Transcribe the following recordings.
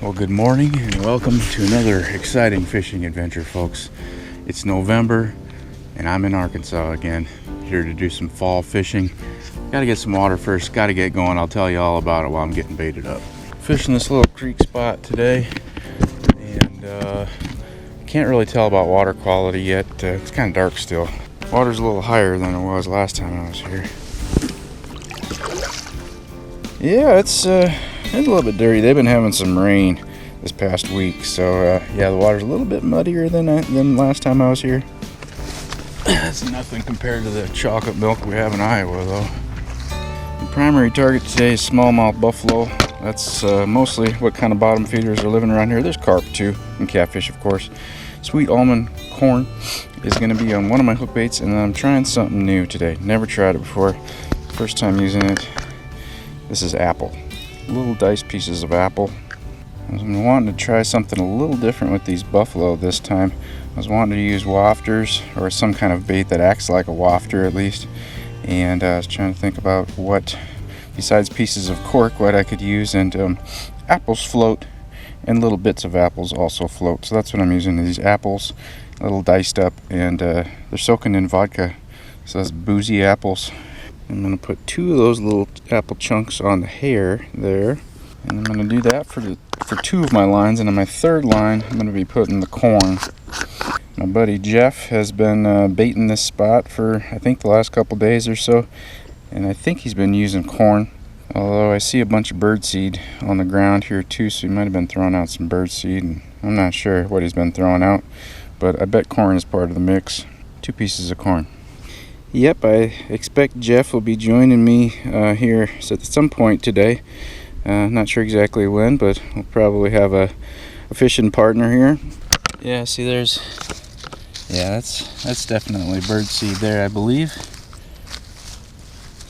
Well, good morning and welcome to another exciting fishing adventure, folks. It's November and I'm in Arkansas again, here to do some fall fishing. Gotta get some water first, gotta get going. I'll tell you all about it while I'm getting baited up. Fishing this little creek spot today, and can't really tell about water quality yet. It's kind of dark still. Water's a little higher than it was last time I was here. Yeah, it's a little bit dirty. They've been having some rain this past week, so yeah, the water's a little bit muddier than last time I was here. That's nothing compared to the chocolate milk we have in Iowa, though. The primary target today is smallmouth buffalo. That's mostly what kind of bottom feeders are living around here. There's carp too, and catfish, of course. Sweet almond corn is going to be on one of my hook baits, and I'm trying something new today. Never tried it before. First time using it. This is apple. Little diced pieces of apple. I was wanting to try something a little different with these buffalo this time. I was wanting to use wafters, or some kind of bait that acts like a wafter at least. And I was trying to think about what, besides pieces of cork, what I could use. And apples float, and little bits of apples also float. So that's what I'm using. These apples, a little diced up, and they're soaking in vodka. So that's boozy apples. I'm going to put 2 of those little apple chunks on the hair there. And I'm going to do that for 2 of my lines. And on my third line, I'm going to be putting the corn. My buddy Jeff has been baiting this spot for, I think, the last couple days or so. And I think he's been using corn. Although I see a bunch of birdseed on the ground here too, so he might have been throwing out some birdseed. And I'm not sure what he's been throwing out, but I bet corn is part of the mix. 2 pieces of corn. Yep, I expect Jeff will be joining me here at some point today. Not sure exactly when, but we'll probably have a fishing partner here. Yeah, see, that's definitely birdseed there, I believe.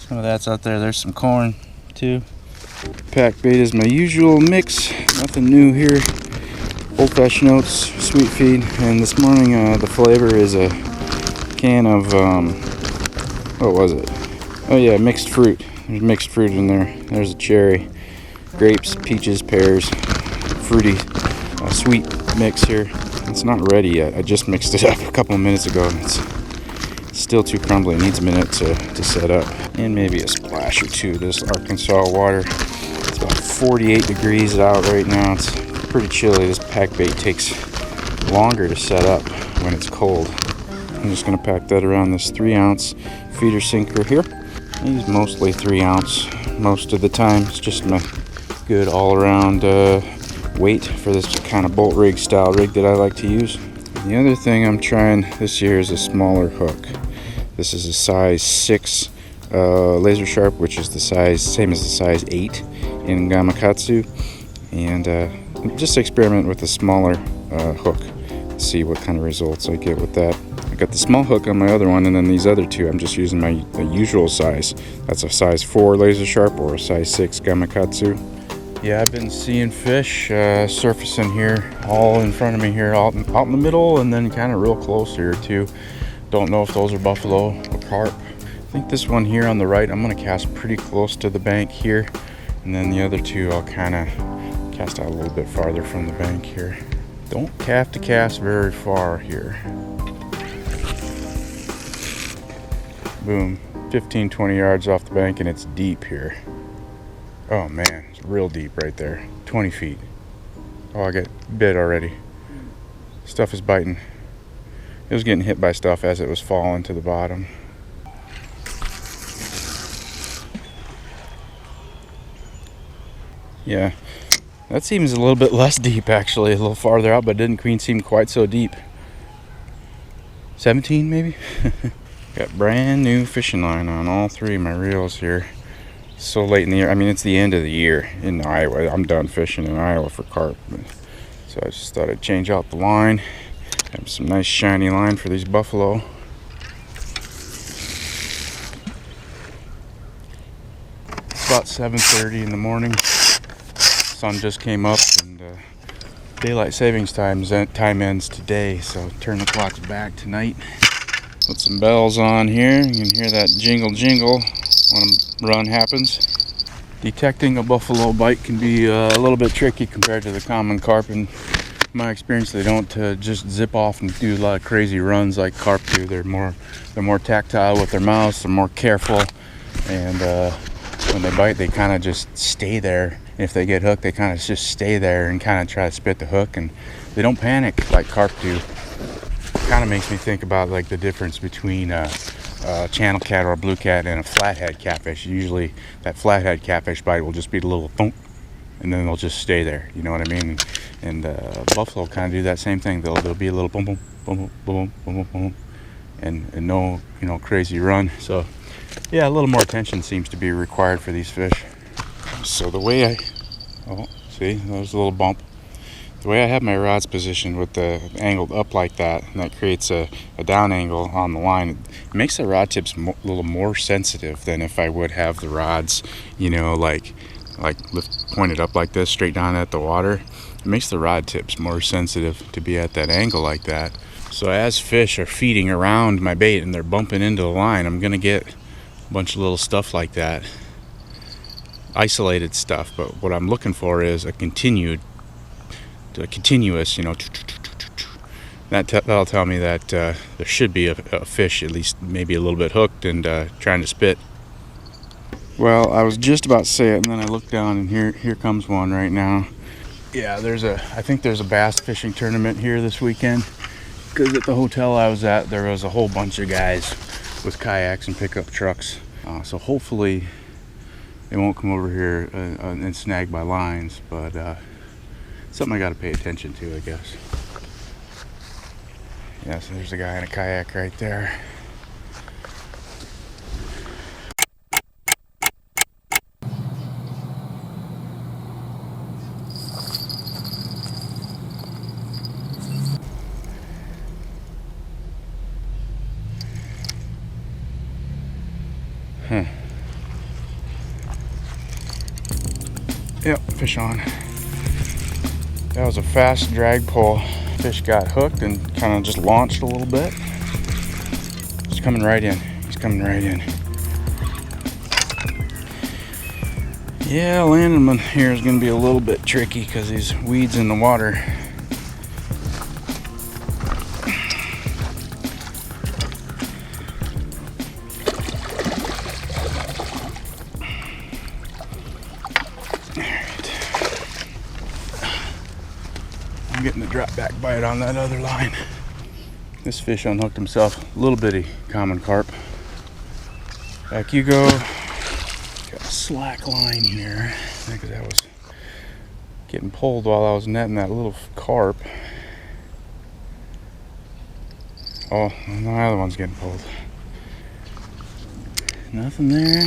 Some of that's out there. There's some corn too. Pack bait is my usual mix. Nothing new here. Old-fashioned oats, sweet feed, and this morning the flavor is a can of what was it? Oh yeah, mixed fruit. There's mixed fruit in there. There's a cherry, grapes, peaches, pears, fruity, sweet mix here. It's not ready yet. I just mixed it up a couple of minutes ago, and it's still too crumbly. It needs a minute to set up. And maybe a splash or 2 of this Arkansas water. It's about 48 degrees out right now. It's pretty chilly. This pack bait takes longer to set up when it's cold. I'm just going to pack that around this 3-ounce feeder sinker here. I use mostly 3-ounce most of the time. It's just my good all-around weight for this kind of bolt rig style rig that I like to use. The other thing I'm trying this year is a smaller hook. This is a size 6 laser sharp, which is the same as the size 8 in Gamakatsu, and just experiment with a smaller hook. See what kind of results I get with that. I got the small hook on my other one, and then these other 2 I'm just using my usual size. That's a size 4 laser sharp or a size 6 Gamakatsu. Yeah, I've been seeing fish surfacing here, all in front of me here, out in the middle, and then kind of real close here too. Don't know if those are buffalo or carp. I think this one here on the right, I'm going to cast pretty close to the bank here, and then the other 2 I'll kind of cast out a little bit farther from the bank here. Don't have to cast very far here. Boom, 15-20 yards off the bank, and it's deep here. Oh man, it's real deep right there. 20 feet. Oh, I got bit already. Stuff is biting. It was getting hit by stuff as it was falling to the bottom. Yeah, that seems a little bit less deep actually, a little farther out, but it didn't seem quite so deep. 17 maybe? Got brand new fishing line on all 3 of my reels here. So late in the year. I mean, it's the end of the year in Iowa. I'm done fishing in Iowa for carp. So I just thought I'd change out the line. Have some nice shiny line for these buffalo. It's about 7:30 in the morning. Sun just came up, and daylight savings time ends today. So turn the clocks back tonight. Put some bells on here. You can hear that jingle jingle when a run happens. Detecting a buffalo bite can be a little bit tricky compared to the common carp. In my experience, they don't just zip off and do a lot of crazy runs like carp do. They're more tactile with their mouths. They're more careful, and when they bite, they kind of just stay there. If they get hooked, they kind of just stay there and kind of try to spit the hook, and they don't panic like carp do. Kind of makes me think about like the difference between channel cat or a blue cat and a flathead catfish. Usually that flathead catfish bite will just be a little thump, and then they'll just stay there, you know what I mean? And buffalo kind of do that same thing. They'll be a little boom boom boom boom boom boom boom, and no, you know, crazy run. So yeah, a little more attention seems to be required for these fish. So the way see, there's a little bump. The way I have my rods positioned with the angled up like that, and that creates a down angle on the line, it makes the rod tips a little more sensitive than if I would have the rods, you know, like pointed up like this, straight down at the water. It makes the rod tips more sensitive to be at that angle like that. So as fish are feeding around my bait and they're bumping into the line, I'm gonna get a bunch of little stuff like that, isolated stuff. But what I'm looking for is a continuous, you know, that'll tell me that there should be a fish at least maybe a little bit hooked and trying to spit. Well, I was just about to say it, and then I looked down, and here comes one right now. Yeah, I think there's a bass fishing tournament here this weekend, because at the hotel I was at, there was a whole bunch of guys with kayaks and pickup trucks. So hopefully they won't come over here and snag my lines, but something I got to pay attention to, I guess. Yeah, so there's a guy in a kayak right there. Yep, fish on. That was a fast drag pull. Fish got hooked and kind of just launched a little bit. He's coming right in. He's coming right in. Yeah, landing him here is going to be a little bit tricky because these weeds in the water. Getting the drop back bite on that other line. This fish unhooked himself. A little bitty common carp. Back you go. Got a slack line here because I was getting pulled while I was netting that little carp. Oh, and the other one's getting pulled. Nothing there.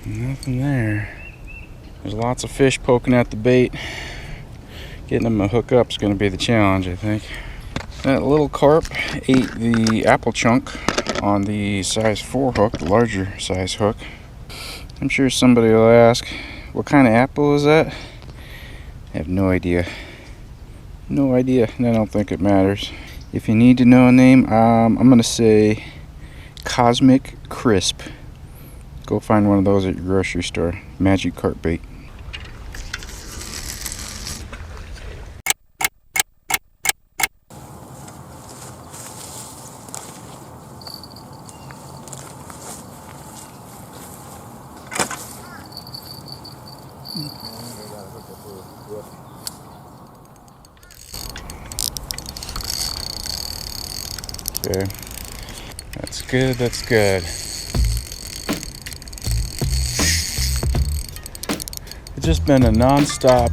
Nothing there. There's lots of fish poking at the bait. Getting them to hook up is going to be the challenge, I think. That little carp ate the apple chunk on the size 4 hook, the larger size hook. I'm sure somebody will ask, what kind of apple is that? I have no idea. No idea, and I don't think it matters. If you need to know a name, I'm going to say Cosmic Crisp. Go find one of those at your grocery store. Magic carp bait. Okay, that's good, that's good. It's just been a non-stop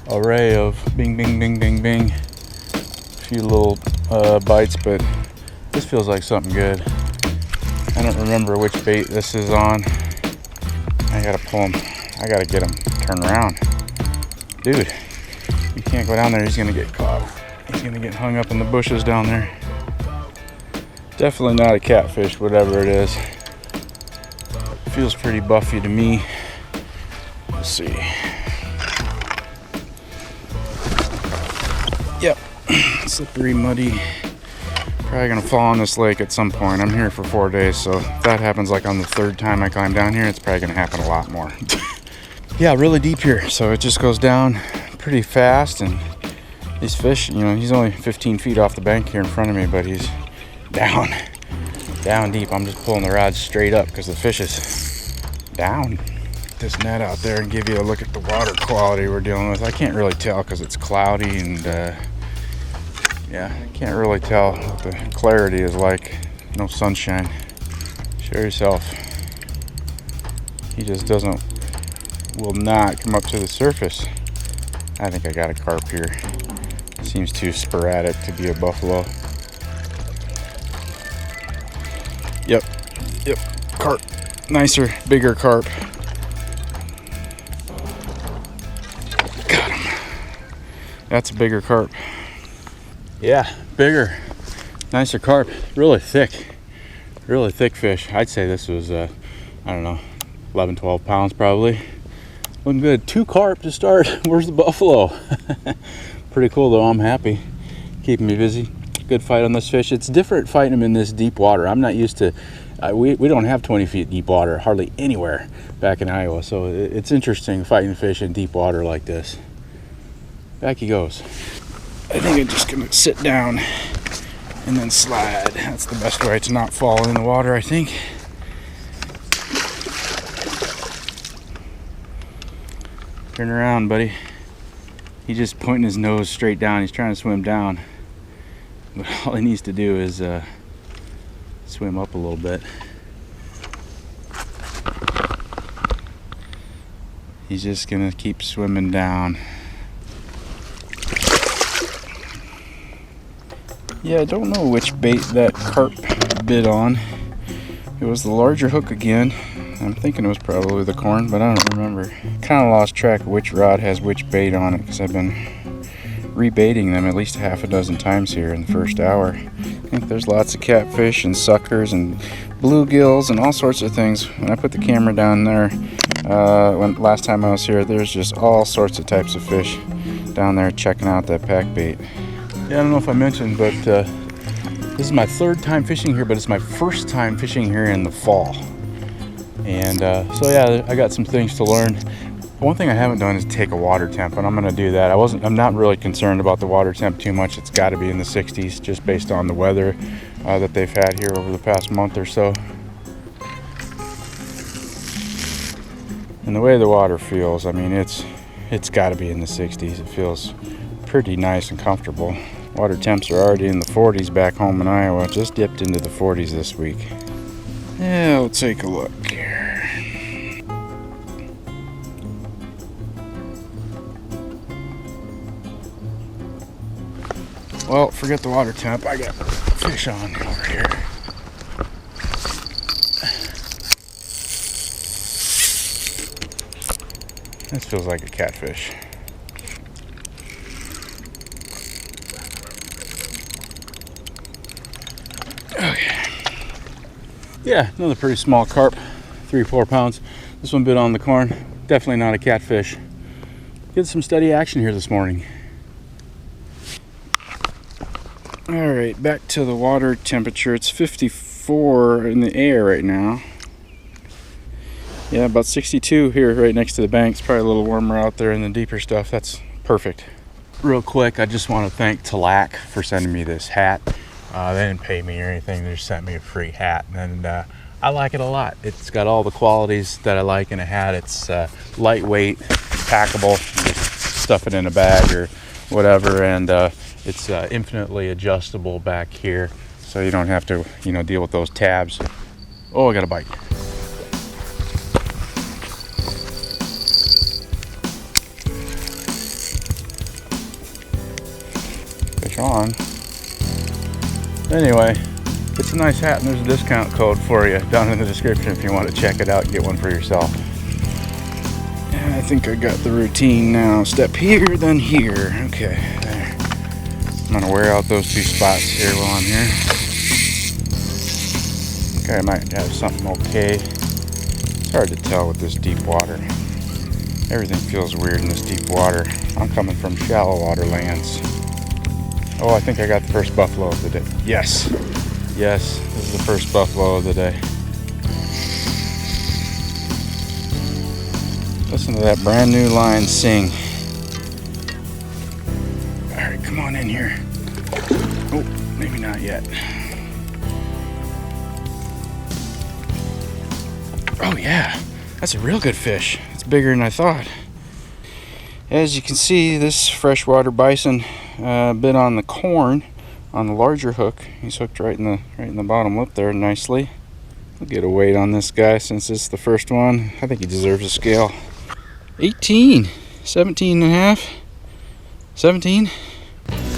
array of bing, bing, bing, bing, bing. A few little bites, but this feels like something good. I don't remember which bait this is on. I gotta pull him. I gotta get him turned around. Dude, you can't go down there, he's gonna get caught. He's gonna get hung up in the bushes down there. Definitely not a catfish, whatever it is. Feels pretty buffy to me. Let's see. Yep, slippery, muddy, Probably gonna fall in this lake at some point. I'm here for 4 days, so if that happens like on the 3rd time I climb down here, it's probably gonna happen a lot more. Yeah, really deep here, so it just goes down pretty fast, and these fish, you know, he's only 15 feet off the bank here in front of me, but he's down deep. I'm just pulling the rod straight up because the fish is down. This net out there and give you a look at the water quality we're dealing with. I can't really tell because it's cloudy, and yeah, can't really tell what the clarity is like. No sunshine. Show yourself. He just will not come up to the surface. I think I got a carp here. Seems too sporadic to be a buffalo. Yep, carp. Nicer, bigger carp. Got him. That's a bigger carp. Yeah, bigger, nicer carp. Really thick fish. I'd say this was, I don't know, 11, 12 pounds probably. Looking good. 2 carp to start. Where's the buffalo? Pretty cool though. I'm happy. Keeping me busy. Good fight on this fish. It's different fighting them in this deep water. I'm not used to, we don't have 20 feet deep water hardly anywhere back in Iowa. So it's interesting fighting fish in deep water like this. Back he goes. I think I'm just gonna sit down and then slide. That's the best way to not fall in the water, I think. Turn around, buddy. He's just pointing his nose straight down. He's trying to swim down. But all he needs to do is swim up a little bit. He's just gonna keep swimming down. Yeah, I don't know which bait that carp bit on. It was the larger hook again. I'm thinking it was probably the corn, but I don't remember. Kind of lost track of which rod has which bait on it because I've been rebaiting them at least half a dozen times here in the first hour. I think there's lots of catfish and suckers and bluegills and all sorts of things. When I put the camera down there, last time I was here, there's just all sorts of types of fish down there checking out that pack bait. Yeah, I don't know if I mentioned, but this is my 3rd time fishing here, but it's my 1st time fishing here in the fall. And so yeah, I got some things to learn. One thing I haven't done is take a water temp, and I'm gonna do that. I'm not really concerned about the water temp too much. It's gotta be in the 60s just based on the weather that they've had here over the past month or so. And the way the water feels, I mean, it's gotta be in the 60s. It feels pretty nice and comfortable. Water temps are already in the 40s back home in Iowa. Just dipped into the 40s this week. Yeah, we'll take a look here. Well, forget the water temp. I got fish on over here. This feels like a catfish. Okay. Yeah, another pretty small carp, 3-4 pounds. This one bit on the corn. Definitely not a catfish. Get some steady action here this morning. All right, back to the water temperature. It's 54 in the air right now. Yeah, about 62 here right next to the bank. It's probably a little warmer out there in the deeper stuff. That's perfect. Real quick, I just want to thank Telescopic for sending me this hat. They didn't pay me or anything. They just sent me a free hat, and I like it a lot. It's got all the qualities that I like in a hat. It's lightweight, packable, just stuff it in a bag or whatever, and it's infinitely adjustable back here, so you don't have to, deal with those tabs. Oh, I got a bite. Fish on. Anyway, it's a nice hat, and there's a discount code for you down in the description if you want to check it out and get one for yourself. And I think I got the routine now. Step here, then here. Okay, there. I'm going to wear out those 2 spots here while I'm here. Okay, I might have something okay. It's hard to tell with this deep water. Everything feels weird in this deep water. I'm coming from shallow water lands. Oh, I think I got the first buffalo of the day. Yes. Yes, this is the first buffalo of the day. Listen to that brand new line sing. Alright, come on in here. Oh, maybe not yet. Oh yeah, that's a real good fish. It's bigger than I thought. As you can see, this freshwater bison bit on the corn on the larger hook. He's hooked right in the bottom lip there nicely. We'll get a weight on this guy since it's the first one. I think he deserves a scale. 18, 17 and a half, 17.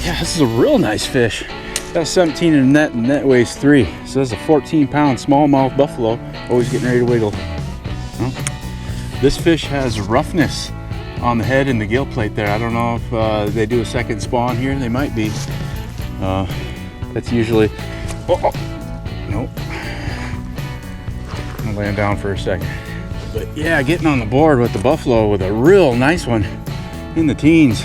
Yeah, this is a real nice fish. That's 17 in a net, and net weighs 3. So that's a 14-pound smallmouth buffalo, always getting ready to wiggle. Well, this fish has roughness on the head and the gill plate there. I don't know if they do a second spawn here. They might be. That's usually. Oh, nope. I'm gonna lay him down for a second. But yeah, getting on the board with the buffalo with a real nice one in the teens.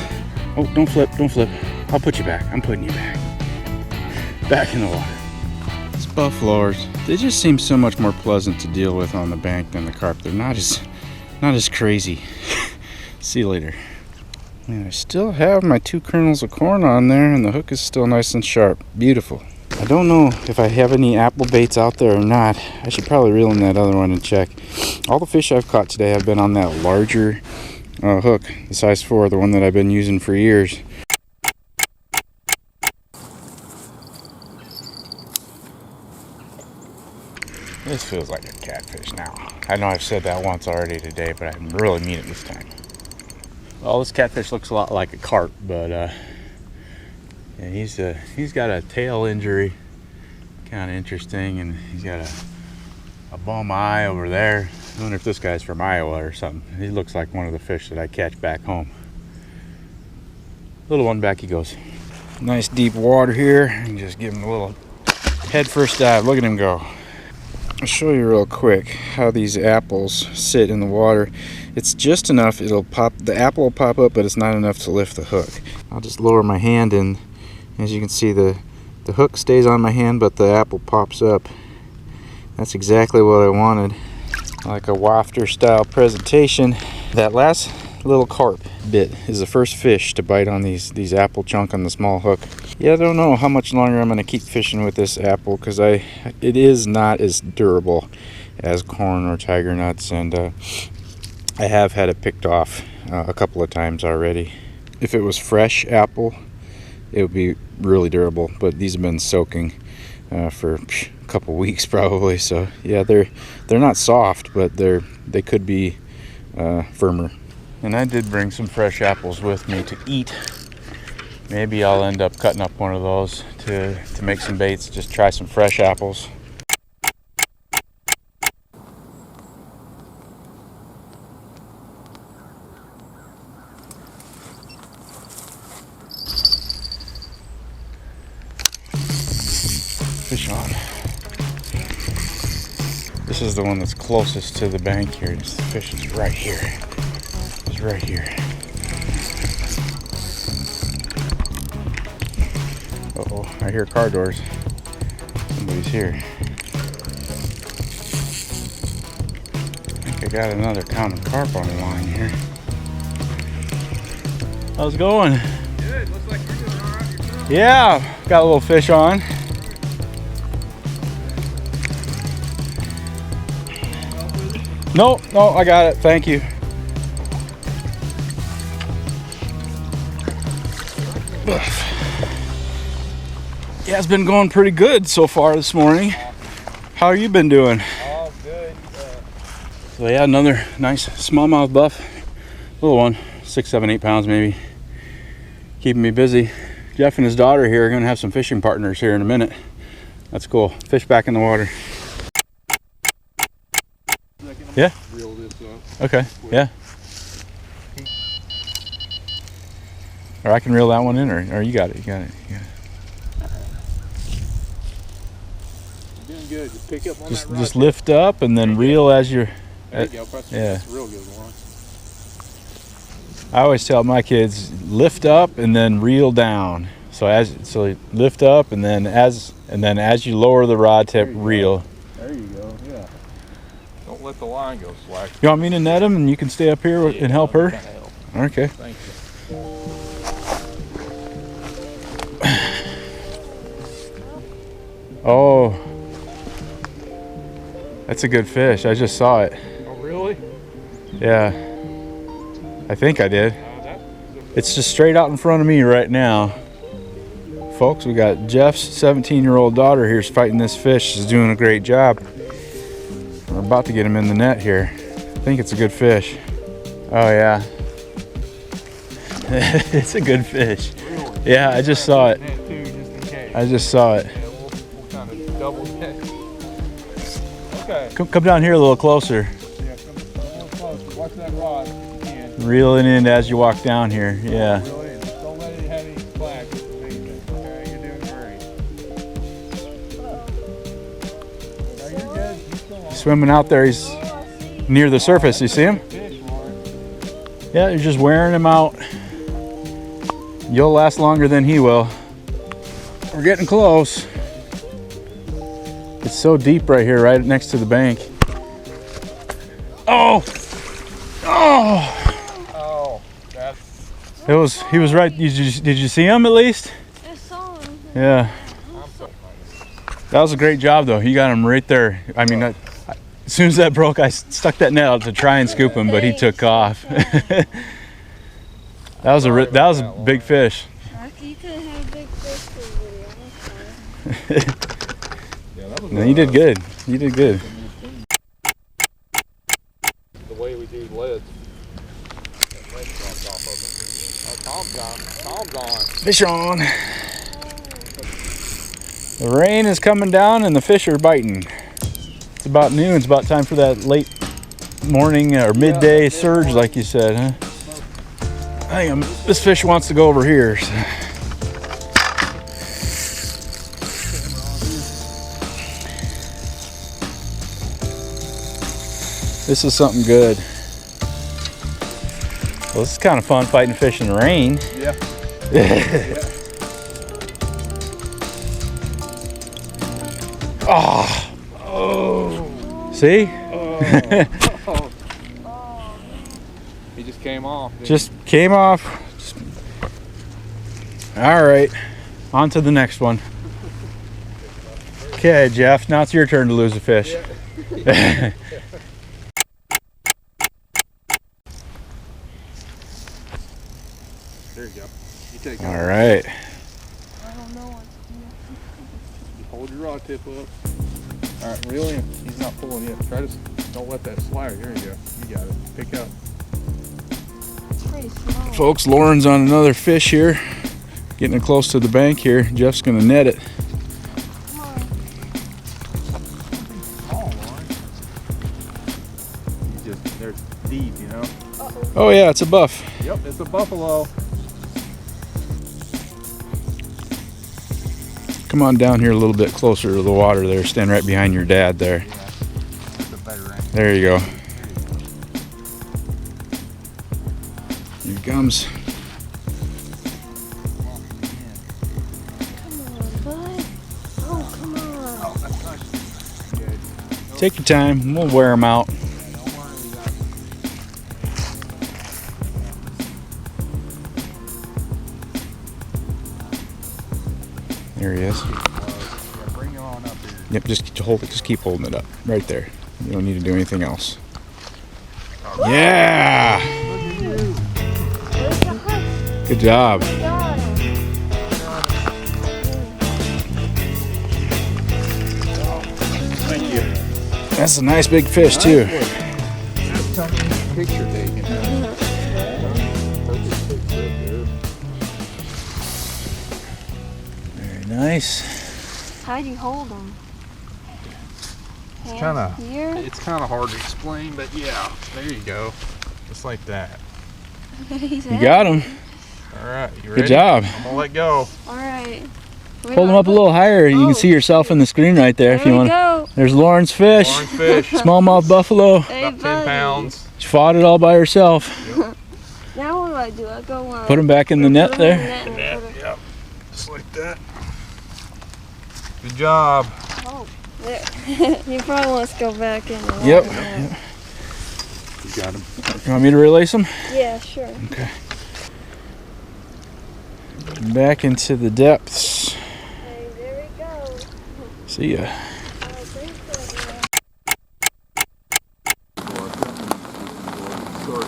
Oh, don't flip, don't flip. I'll put you back. I'm putting you back. Back in the water. These buffaloes, they just seem so much more pleasant to deal with on the bank than the carp. They're not as crazy. See you later. And I still have my 2 kernels of corn on there, and the hook is still nice and sharp. Beautiful. I don't know if I have any apple baits out there or not. I should probably reel in that other one and check. All the fish I've caught today have been on that larger hook, the size 4, the one that I've been using for years. This feels like a catfish now. I know I've said that once already today, but I really mean it this time. Well, this catfish looks a lot like a carp, but yeah, he's got a tail injury, kind of interesting, and he's got a bum eye over there. I wonder if this guy's from Iowa or something. He looks like one of the fish that I catch back home. Little one, back he goes. Nice deep water here, and just give him a little head first dive. Look at him go. I'll show you real quick how these apples sit in the water. It's just enough, it'll pop, the apple will pop up, but it's not enough to lift the hook. I'll just lower my hand, and as you can see, the hook stays on my hand, but the apple pops up. That's exactly what I wanted. Like a wafter style presentation. That last little carp bit is the first fish to bite on these apple chunk on the small hook. Yeah, I don't know how much longer I'm going to keep fishing with this apple, because it is not as durable as corn or tiger nuts, and I have had it picked off a couple of times already. If it was fresh apple, it would be really durable, but these have been soaking for a couple weeks probably. So yeah, they're not soft, but they could be firmer. And I did bring some fresh apples with me to eat. Maybe I'll end up cutting up one of those to make some baits. Just try some fresh apples. Fish on. This is the one that's closest to the bank here. The fish is right here. It's right here. Uh-oh, I hear car doors. Somebody's here. I think I got another common carp on the line here. How's it going? Good. Looks like you're doing all right yourself. Yeah, got a little fish on. No, I got it. Thank you. Yeah, it's been going pretty good so far this morning. How you been doing? Oh, good. So yeah, another nice smallmouth buff. Little one, 6, 7, 8 pounds maybe. Keeping me busy. Jeff and his daughter here are gonna have some fishing partners here in a minute. That's cool. Fish back in the water. Yeah. Reel this up. Okay. Yeah. Or I can reel that one in, or you got it. You got it. You're doing good. Just pick up on that rod. Just lift up and then reel as you're. There you go. That's a real good one. I always tell my kids, lift up and then reel down. So you lift up, and then as you lower the rod tip, reel. There you go. Yeah. Don't let the line go slack. You want me to net him, and you can stay up here and help her? Help. Okay. Thank you. Oh, that's a good fish. I just saw it. Oh, really? Yeah, I think I did. It's just straight out in front of me right now. Folks, we got Jeff's 17-year-old daughter here fighting this fish. She's doing a great job. We're about to get him in the net here. I think it's a good fish. Oh yeah. It's a good fish. Yeah, I just saw it. I just saw it. We'll kind of double check. Okay. Come down here a little closer. Yeah, come a little closer. Watch that rod if you can. Reel it in as you walk down here. Yeah. Reel it in. Don't let it have any slack. It's amazing. Okay, you're doing great. No, you're good. You're still on. Swimming out there. He's near the surface. You see him? Fish, Lauren. Yeah, you're just wearing him out. You'll last longer than he will. We're getting close. It's so deep right here, right next to the bank. Oh! Oh! Oh, that's... He was right. Did you see him at least? I saw him. Yeah. That was a great job though. You got him right there. I mean, as soon as that broke, I stuck that net out to try and scoop him, but he took off. That was a big fish. You couldn't have a big fish for a video. Yeah, that was No, you did good. You did good. the way we do leads. That lead dropped off of it. Tom's on. Fish on. The rain is coming down and the fish are biting. It's about noon. It's about time for that late morning or midday surge, like you said, huh? I think this fish wants to go over here. So. This is something good. Well, this is kind of fun fighting fish in the rain. Yeah. Oh. Oh. See? Oh. He just came off. Just came off. All right, on to the next one. Okay, Jeff, now it's your turn to lose a fish. There you go. You take it. All right. I don't know what to do. You hold your rod tip up. All right, reel in. He's not pulling yet. Try to don't let that slide. There you go. You got it. Pick up. It's pretty small. Folks, Lauren's on another fish here. Getting it close to the bank here. Jeff's gonna net it. Come on. Oh, Lauren. You just, they're deep, you know? Uh-oh. Oh yeah, it's a buff. Yep, it's a buffalo. Come on down here a little bit closer to the water there. Stand right behind your dad there. Yeah. That's a better angle. There you go. Here he comes. Come on, bud. Oh, come on. Oh, that's nice. Good. Take your time. We'll wear him out. Don't worry, we got it. There he is. Yeah, bring it on up here. Yep, just hold it. Just keep holding it up right there. You don't need to do anything else. Yeah. Where's the husk? Good job. Got him. Thank you. That's a nice big fish too. That's tough picture taking. Perfect picture up there. Very nice. How'd you hold him? Hands kinda- here? It's kind of hard to explain, but yeah, there you go. Just like that. You got him. All right, you ready? Good job. I'm gonna let go. Alright. Hold him up a little higher. You can see yourself in the screen right there if you want. Go. There's Lauren's fish. Orange fish, Smallmouth buffalo. Hey, about 10 buddy. pounds. She fought it all by herself. Now what do? I go Put him back in the net put him in there. the net and put him- Yep. Just that. Good job. Oh, there. He probably wants to go back in the water. Yep. now. You got him. You want me to release them? Yeah, sure. Okay. Back into the depths. Hey, there we go. See ya. I think so, yeah.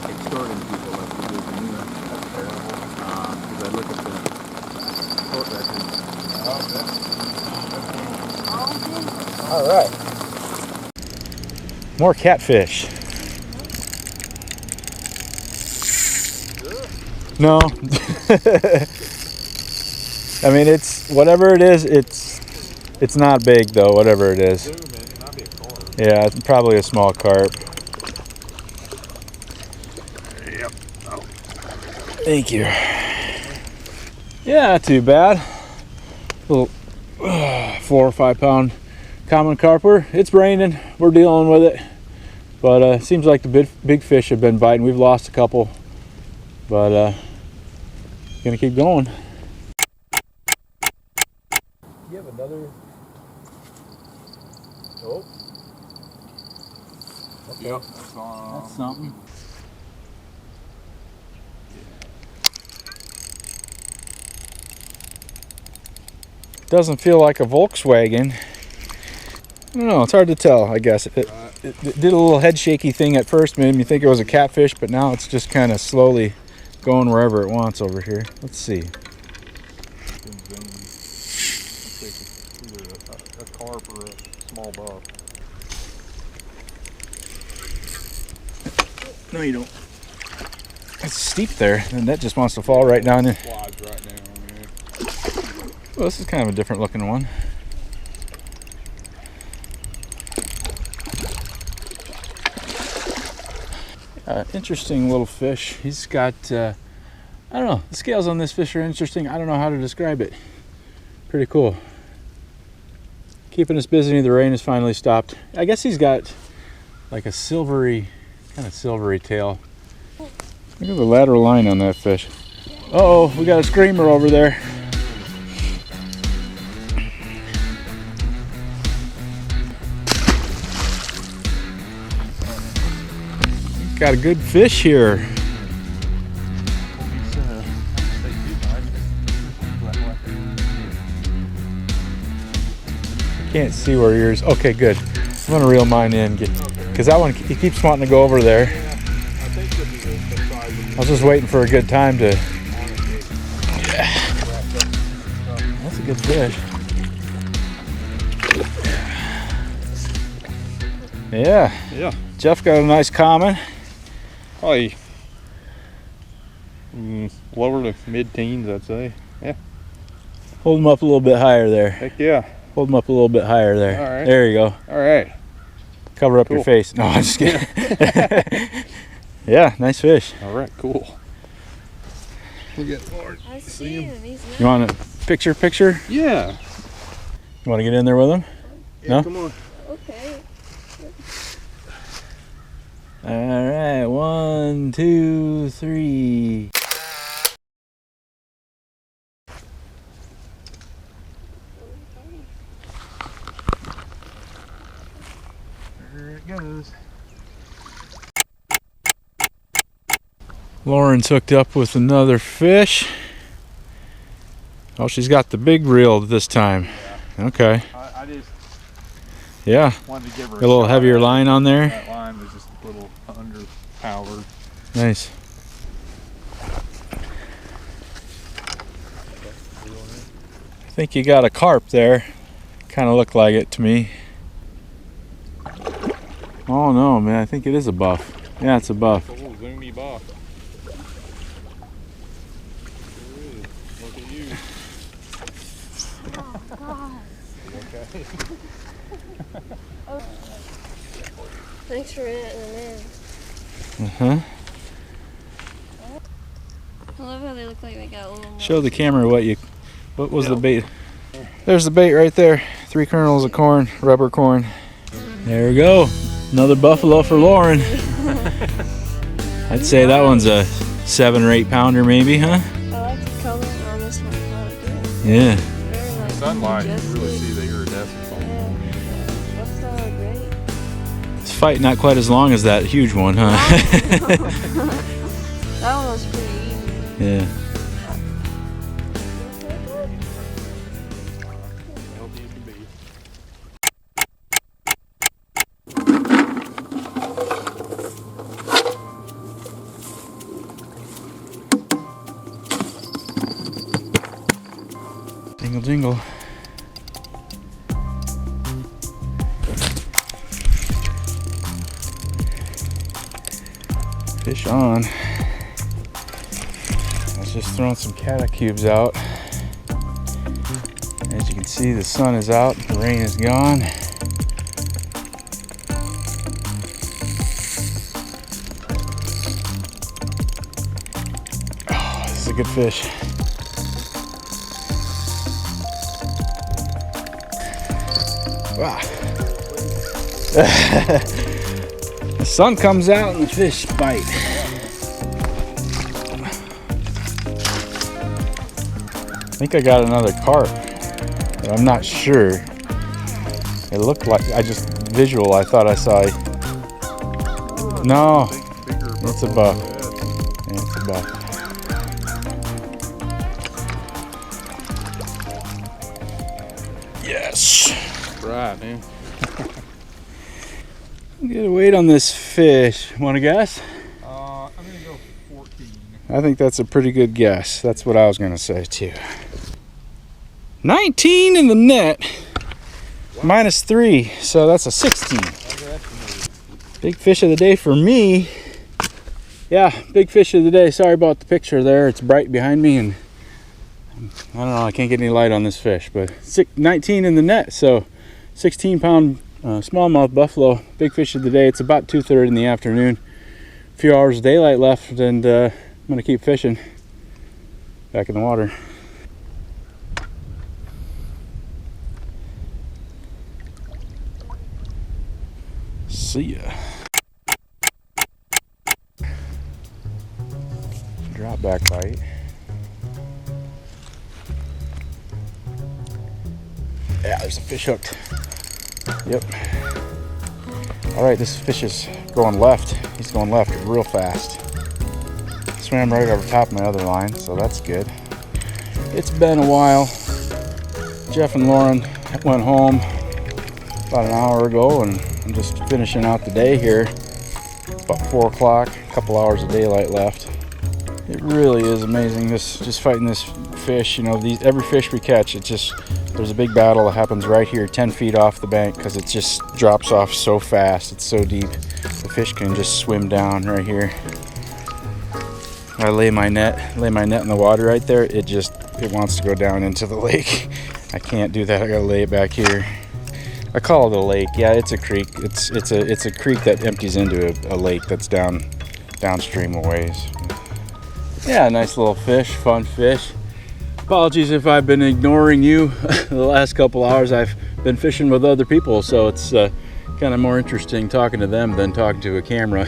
Extorting people like we do in New York. That's terrible. Because I look at the court record. All right. More catfish. No. I mean, it's whatever it is. It's not big though. Whatever it is. Yeah, it's probably a small carp. Yep. Oh. Thank you. Yeah, not too bad. Little 4 or 5 pound common carper. It's raining. We're dealing with it, but seems like the big fish have been biting. We've lost a couple, but gonna keep going. You have another. Oh. Okay. Yep. That's something. Doesn't feel like a Volkswagen. I don't know, it's hard to tell, I guess. It did a little head shaky thing at first, made me think it was a catfish, but now it's just kind of slowly going wherever it wants over here. Let's see. Either a carp or a small buck. No, you don't. It's steep there, and that just wants to fall right down in. Slides right down on there. Well, this is kind of a different looking one. Interesting little fish. He's got, I don't know, the scales on this fish are interesting. I don't know how to describe it. Pretty cool. Keeping us busy. The rain has finally stopped. I guess he's got like a silvery, kind of silvery tail. Look at the lateral line on that fish. Uh-oh, we got a screamer over there. Got a good fish here. I can't see where yours. Okay, good. I'm gonna reel mine in, because that one he keeps wanting to go over there. I was just waiting for a good time to. Yeah. That's a good fish. Yeah. Yeah. Jeff got a nice common. Probably lower to mid-teens, I'd say. Yeah. Hold him up a little bit higher there. Heck yeah. Hold him up a little bit higher there. All right. There you go. All right. Cover up your Cool. face. No, I'm just kidding. Yeah, nice fish. All right, cool. Look at Lord. I see him. He's nice. You want a picture? Yeah. You want to get in there with him? Yeah, No? come on. Okay. All right, 1, 2, 3. There it goes. Lauren's hooked up with another fish. Oh, she's got the big reel this time. Yeah. Okay. I just Yeah. wanted to give her A little shot. heavier line on there. That line was just a little underpowered. Nice. I think you got a carp there. Kind of looked like it to me. Oh no, man, I think it is a buff. Yeah, it's a buff. It's a little zoomy buck. Look at you. Oh, God. Okay. Oh. Thanks for letting him in. Uh-huh. I love how they look like they got a little more. Show the camera what was the bait. There's the bait right there. 3 kernels of corn, rubber corn. There we go. Another buffalo for Lauren. I'd say that one's a 7 or 8 pounder maybe, huh? I like the color on this one a lot. Yeah. sunlight, you really see the iridescence on it. That's so great. This fight not quite as long as that huge one, huh? That one was pretty easy. Yeah. Healthy as can be. Jingle, jingle. Fish on. I was just throwing some catecubes out. As you can see, the sun is out, the rain is gone. Oh, this is a good fish. Wow. The sun comes out and the fish bite. I think I got another carp, but I'm not sure. It looked like, I thought I saw it. No, it's a buck. Yeah, it's a buck. Yes. Right, man. Get a weight on this fish. Want to guess? I'm gonna go for 14. I think that's a pretty good guess. That's what I was going to say too. 19 in the net. Wow. -3, so that's a 16. Big fish of the day for me. Yeah, big fish of the day. Sorry about the picture there. It's bright behind me and I don't know, I can't get any light on this fish, but 19 in the net, so 16-pound smallmouth buffalo, big fish of the day. It's about 2:30 in the afternoon. A few hours of daylight left, and I'm gonna keep fishing back in the water. See ya. Drop back bite. Yeah, there's a fish hooked. Yep. All right, this fish is going left. He's going left real fast. Swam right over top of my other line, so that's good. It's been a while. Jeff and Lauren went home about an hour ago, and I'm just finishing out the day here. It's about 4 o'clock, a couple hours of daylight left. It really is amazing, just fighting this fish. You know, every fish we catch, there's a big battle that happens right here 10 feet off the bank because it just drops off so fast. It's so deep. The fish can just swim down right here. When I lay my net in the water right there, it wants to go down into the lake. I can't do that. I gotta lay it back here. I call it a lake. Yeah, it's a creek. It's a creek that empties into a lake that's downstream a ways. Yeah, nice little fish, fun fish. Apologies if I've been ignoring you the last couple hours. I've been fishing with other people, so it's kind of more interesting talking to them than talking to a camera.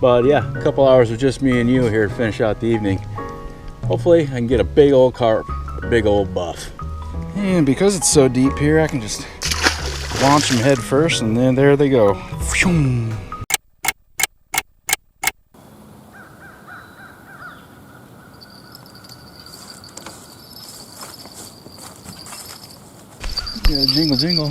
But yeah, a couple hours with just me and you here to finish out the evening. Hopefully I can get a big old carp, a big old buff. And because it's so deep here, I can just launch them head first, and then there they go. Yeah, jingle, jingle.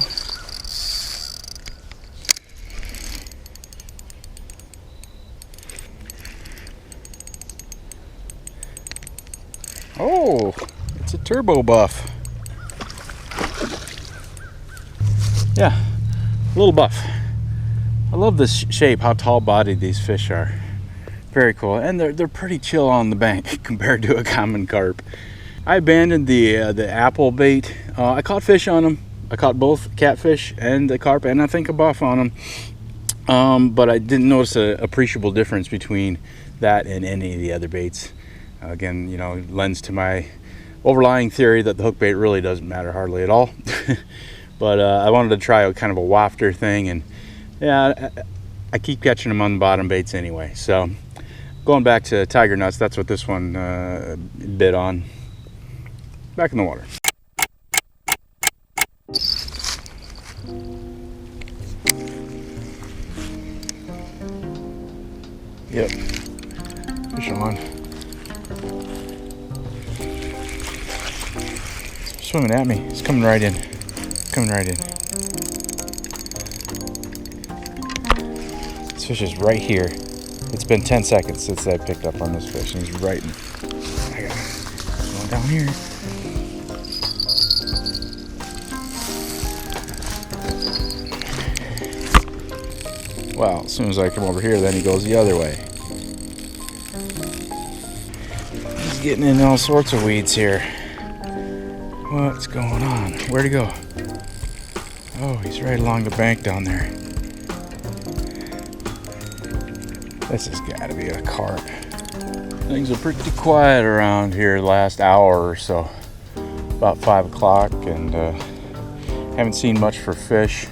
Oh, it's a turbo buff. Yeah, a little buff. I love this shape, how tall bodied these fish are. Very cool, and they're pretty chill on the bank compared to a common carp. I abandoned the apple bait. I caught fish on them. I caught both catfish and the carp, and I think a buff on them. But I didn't notice an appreciable difference between that and any of the other baits. Again, you know, lends to my overlying theory that the hook bait really doesn't matter hardly at all. But I wanted to try kind of a wafter thing, and yeah, I keep catching them on the bottom baits anyway. So going back to tiger nuts, that's what this one bit on. Back in the water. Yep. Fish on. Swimming at me. It's coming right in. Coming right in. This fish is right here. It's been 10 seconds since I picked up on this fish, and he's right in. I got one down here. Well, as soon as I come over here, then he goes the other way. He's getting in all sorts of weeds here. What's going on? Where'd he go? Oh, he's right along the bank down there. This has got to be a carp. Things are pretty quiet around here the last hour or so. About 5 o'clock, and haven't seen much for fish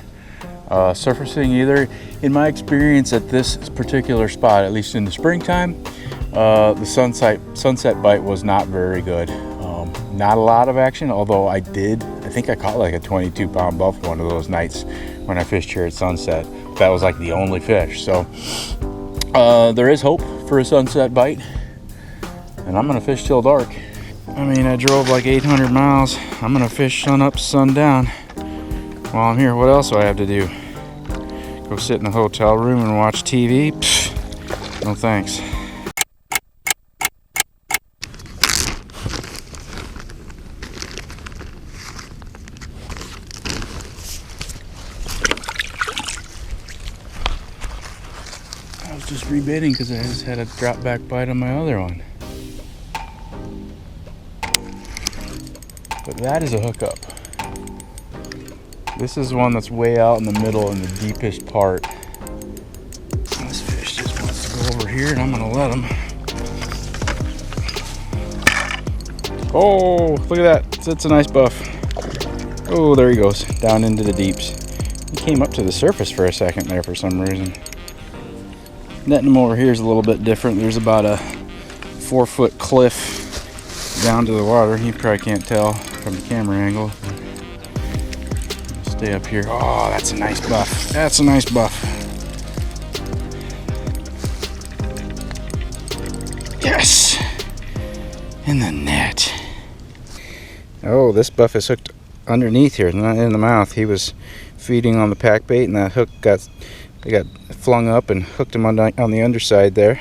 surfacing either. In my experience at this particular spot, at least in the springtime, the sunset bite was not very good. Not a lot of action, although I think I caught like a 22-pound buff one of those nights when I fished here at sunset. That was like the only fish. So there is hope for a sunset bite, and I'm gonna fish till dark. I mean, I drove like 800 miles. I'm gonna fish sun up, sun down while I'm here. What else do I have to do? Go sit in the hotel room and watch TV? Pfft, no thanks. I was just rebaiting because I just had a drop back bite on my other one. But that is a hookup. This is one that's way out in the middle in the deepest part. This fish just wants to go over here, and I'm gonna let him. Oh, look at that. That's a nice buff. Oh, there he goes, down into the deeps. He came up to the surface for a second there for some reason. Netting him over here is a little bit different. There's about a 4-foot cliff down to the water. You probably can't tell from the camera angle. Stay up here. Oh, that's a nice buff. That's a nice buff. Yes! In the net. Oh, this buff is hooked underneath here, not in the mouth. He was feeding on the pack bait, and that hook got flung up and hooked him on the underside there.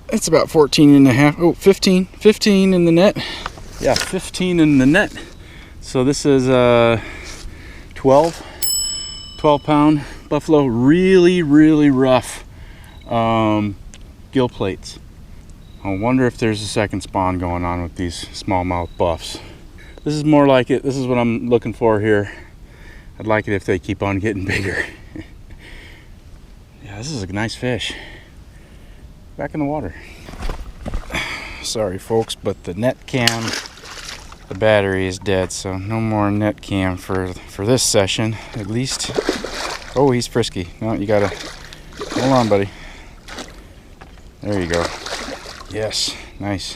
It's about 14 and a half. Oh, 15 in the net. Yeah, 15 in the net. So this is 12 pound buffalo. Really rough gill plates. I wonder if there's a second spawn going on with these smallmouth buffs. This is more like it. This is what I'm looking for here. I'd like it if they keep on getting bigger. Yeah, this is a nice fish. Back in the water. Sorry folks, but the net cam, the battery is dead, so no more net cam for this session, at least. Oh, he's frisky. No, you gotta, hold on, buddy. There you go. Yes, nice.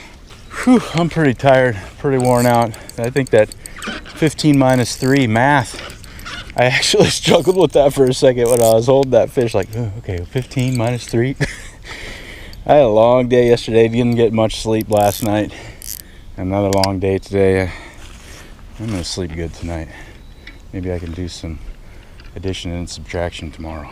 Whew, I'm pretty tired, pretty worn out. I think that 15 minus 3 math, I actually struggled with that for a second when I was holding that fish, like, oh, okay, 15 minus 3. I had a long day yesterday, didn't get much sleep last night. Another long day today. I'm gonna sleep good tonight. Maybe I can do some addition and subtraction tomorrow.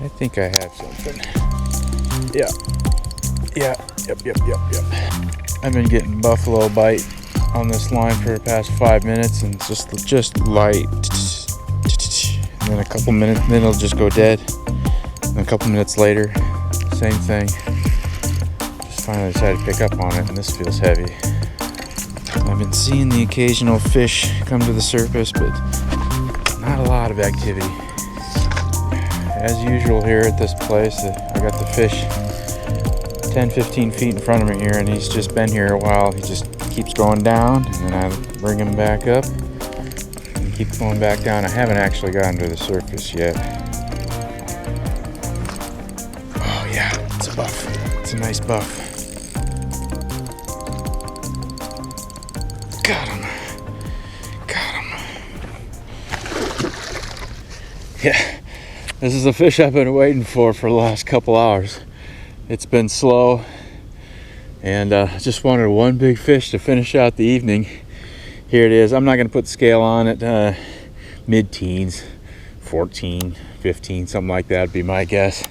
I think I have something. Yeah. Yep. I've been getting buffalo bite on this line for the past 5 minutes, and it's just light. And then a couple minutes, then it'll just go dead. And a couple minutes later, same thing. Just finally decided to pick up on it, and this feels heavy. I've been seeing the occasional fish come to the surface, but not a lot of activity. As usual here at this place, I got the fish 10-15 feet in front of me here, and he's just been here a while. He just keeps going down, and then I bring him back up and keep going back down. I haven't actually gotten to the surface yet. Oh yeah, it's a buff. It's a nice buff. Got him. Yeah, this is the fish I've been waiting for the last couple hours. It's been slow, and just wanted one big fish to finish out the evening. Here it is. I'm not going to put the scale on it. Mid-teens, 14, 15, something like that would be my guess.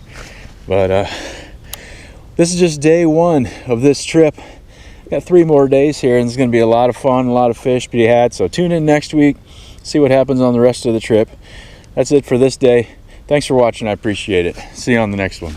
But this is just day one of this trip. Got 3 more days here, and it's going to be a lot of fun, a lot of fish to be had. So tune in next week, see what happens on the rest of the trip. That's it for this day. Thanks for watching. I appreciate it. See you on the next one.